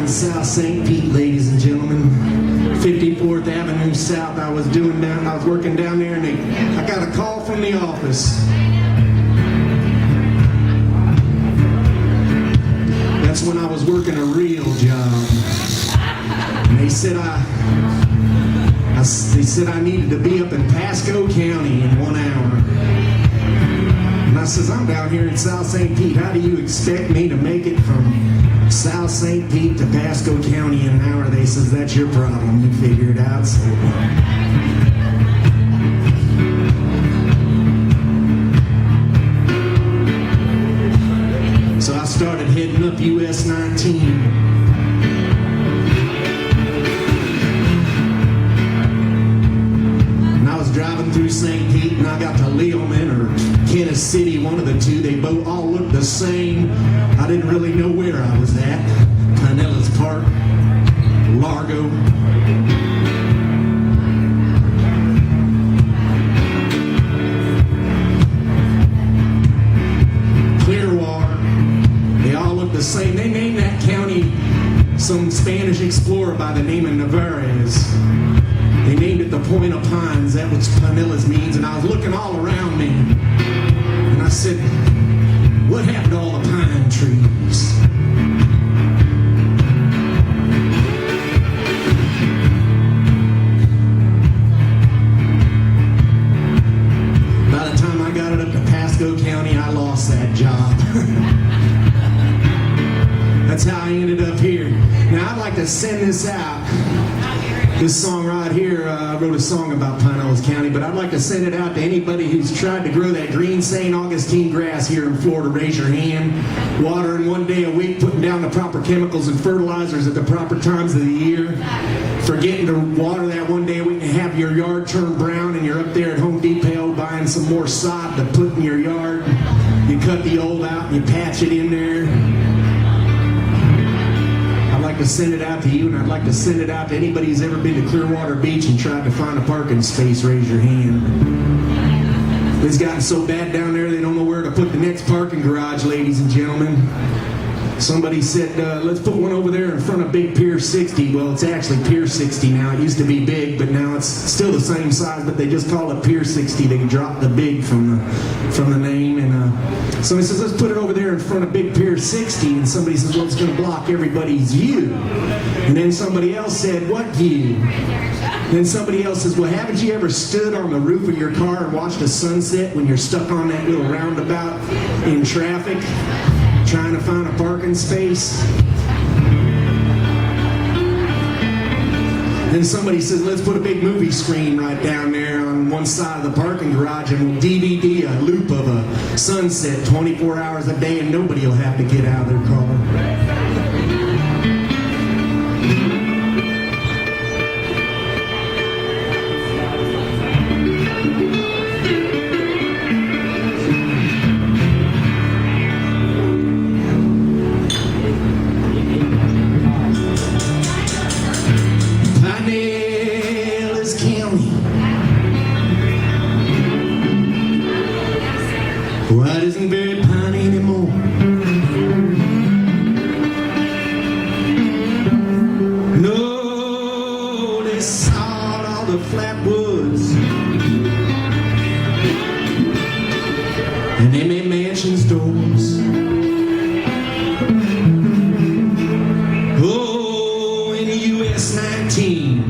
in South St. Pete, ladies and gentlemen. 54th Avenue South. I was working down there, and I got a call from the office. That's when I was working a real job. And they said I needed to be up in Pasco County in 1 hour. And I says, I'm down here in South St. Pete. How do you expect me to make it from South St. Pete to Pasco County in an hour? They says, that's your problem. You figure it out. So I started heading up US 19. Driving through St. Pete, and I got to Leoman or Kansas City, one of the two. They both all looked the same. I didn't really know where I was at. Pinellas Park, Largo. Clearwater. They all looked the same. They named that county some Spanish explorer by the name of Narvaez. They named it the Point of Pines. That's what Pinellas means. And I was looking all around me, and I said, what happened to all the pine trees? By the time I got it up to Pasco County, I lost that job. That's how I ended up here. Now, I'd like to send this out. This song right here, I wrote a song about Pinellas County, but I'd like to send it out to anybody who's tried to grow that green St. Augustine grass here in Florida. Raise your hand. Watering 1 day a week, putting down the proper chemicals and fertilizers at the proper times of the year. Forgetting to water that 1 day a week and have your yard turn brown, and you're up there at Home Depot buying some more sod to put in your yard. You cut the old out and you patch it in there. I'd like to send it out to you, and I'd like to send it out to anybody who's ever been to Clearwater Beach and tried to find a parking space. Raise your hand. It's gotten so bad down there they don't know where to put the next parking garage, ladies and gentlemen. Somebody said, let's put one over there in front of Big Pier 60. Well, it's actually Pier 60 now. It used to be big, but now it's still the same size, but they just call it Pier 60. They dropped the big from the name. And somebody says, let's put it over there in front of Big Pier 60. And somebody says, well, it's going to block everybody's view. And then somebody else said, what view? Then somebody else says, well, haven't you ever stood on the roof of your car and watched a sunset when you're stuck on that little roundabout in traffic, trying to find a parking space? Then somebody says, let's put a big movie screen right down there on one side of the parking garage, and we'll DVD a loop of a sunset 24 hours a day, and nobody will have to get out of their car. Well, it isn't very piney anymore. No, they sawed all the flatwoods, and they made mansions doors. Oh, in the US 19,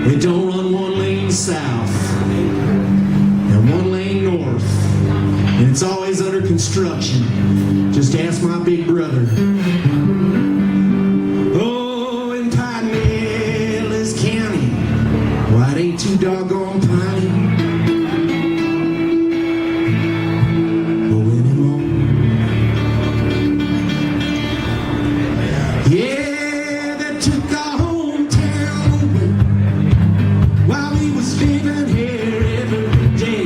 they don't run one lane south and one lane north, and it's always under construction. Just ask my big brother. Oh, in Pinellas County, why it ain't too doggone piney. Oh, anymore. Yeah, that took our hometown away while we was living here every day.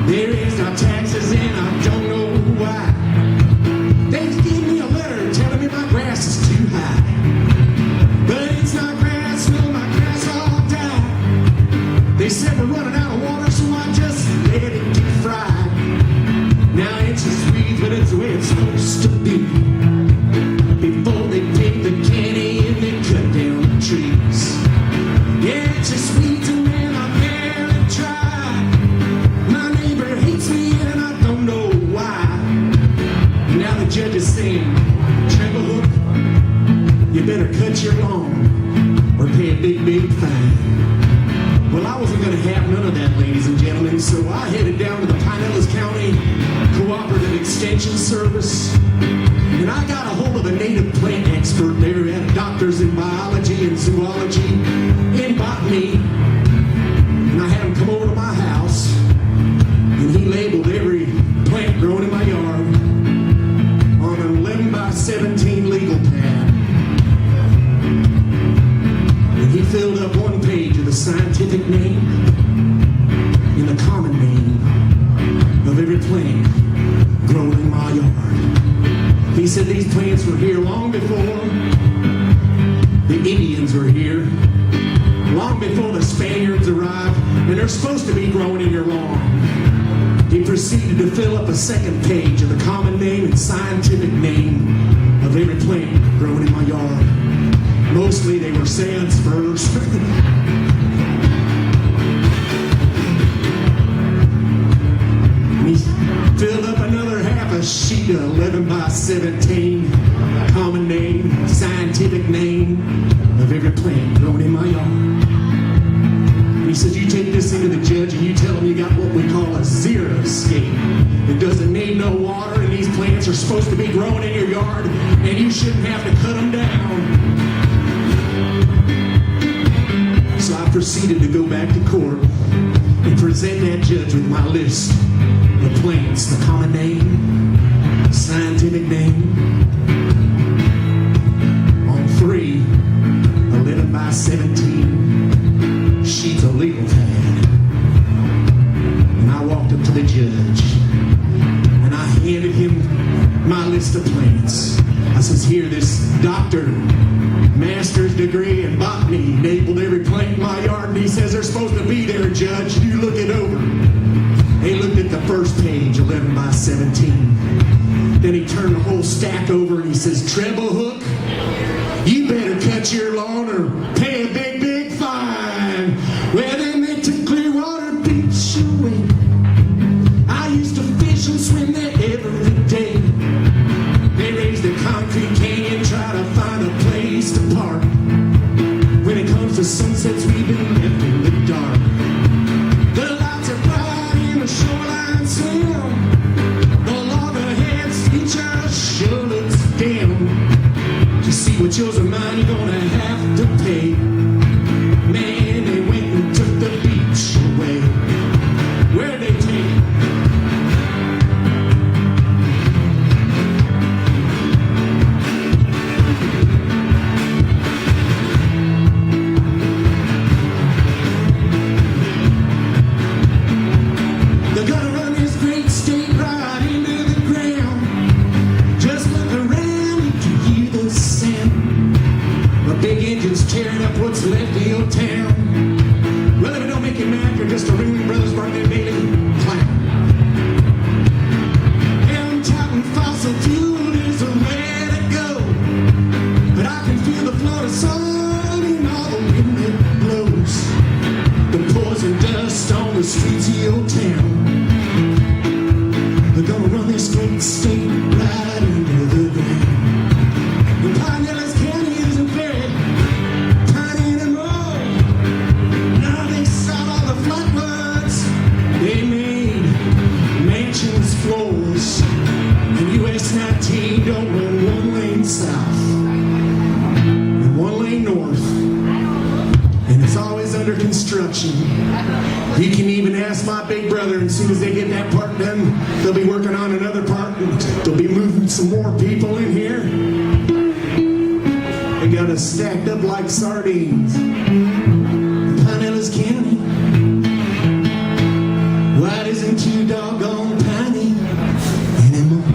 They raised our taxes and I don't know why. They gave me a letter telling me my grass is too high. But it's not grass, no, my grass all died. pay a big, big fine. Well, I wasn't going to have none of that, ladies and gentlemen, so I headed down to the Pinellas County Cooperative Extension Service, and I got a hold of a native plant expert there who had doctors in biology and zoology and botany, and I had him come over to my house, and he labeled every plant growing in my yard on an 11 by 17 legal pad. And he filled up one page of the scientific name and the common name of every plant growing in my yard. He said these plants were here long before the Indians were here, long before the Spaniards arrived, and they're supposed to be growing in your lawn. He proceeded to fill up a second page of the common name and scientific name of every plant growing in my yard. Mostly they were sans furs. He filled up another half a sheet of 11 by 17 common name, scientific name of every plant growing in my yard. He says, you take this into the judge and you tell him you got what we call a xeriscape. It doesn't need no water, and these plants are supposed to be growing in your yard, and you shouldn't have to cut them down. So I proceeded to go back to court and present that judge with my list of plants, the common name, scientific name, on 3 11 by 17 sheets of legal pad. And I walked up to the judge and I handed him my list of plants. I says, here, this doctor, master's degree in botany, labeled every plant in my yard, and he says they're supposed to be there, Judge. You look it over. He looked at the first page, 11 by 17. Then he turned the whole stack over and he says, Treble hook, you better cut your lawn or pay a big, big fine. Well, then they took Clearwater Beach away. I used to fish and swim there every day. They raised a concrete canyon, try to find a place to park. When it comes to sunsets, we've been left in the dark. The lights are bright in the shoreline sun. The loggerheads feature sure looks dim. To see what yours or mine, you're gonna have to pay. Man, they went and took the beach away. Where'd they take it? Tearing up what's left of your town. Well, if it don't make you mad, you're just a Ringling Brothers Barnett Bailey clown. And touting fossil fuel is the way to go. But I can feel the Florida sun in all the wind that blows. The poison dust on the streets of your town. They're gonna run this great state right into the ground. The Pinellas County isn't very floors, and US 19 don't run one lane south and one lane north, and it's always under construction. You can even ask my big brother, and as soon as they get that part done, they'll be working on another part, and they'll be moving some more people in here. They got us stacked up like sardines. Pinellas County, why isn't too doggone piney anymore?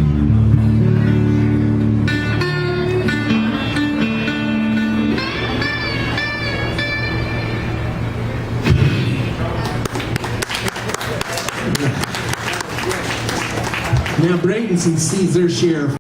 Now Bradenton sees their share of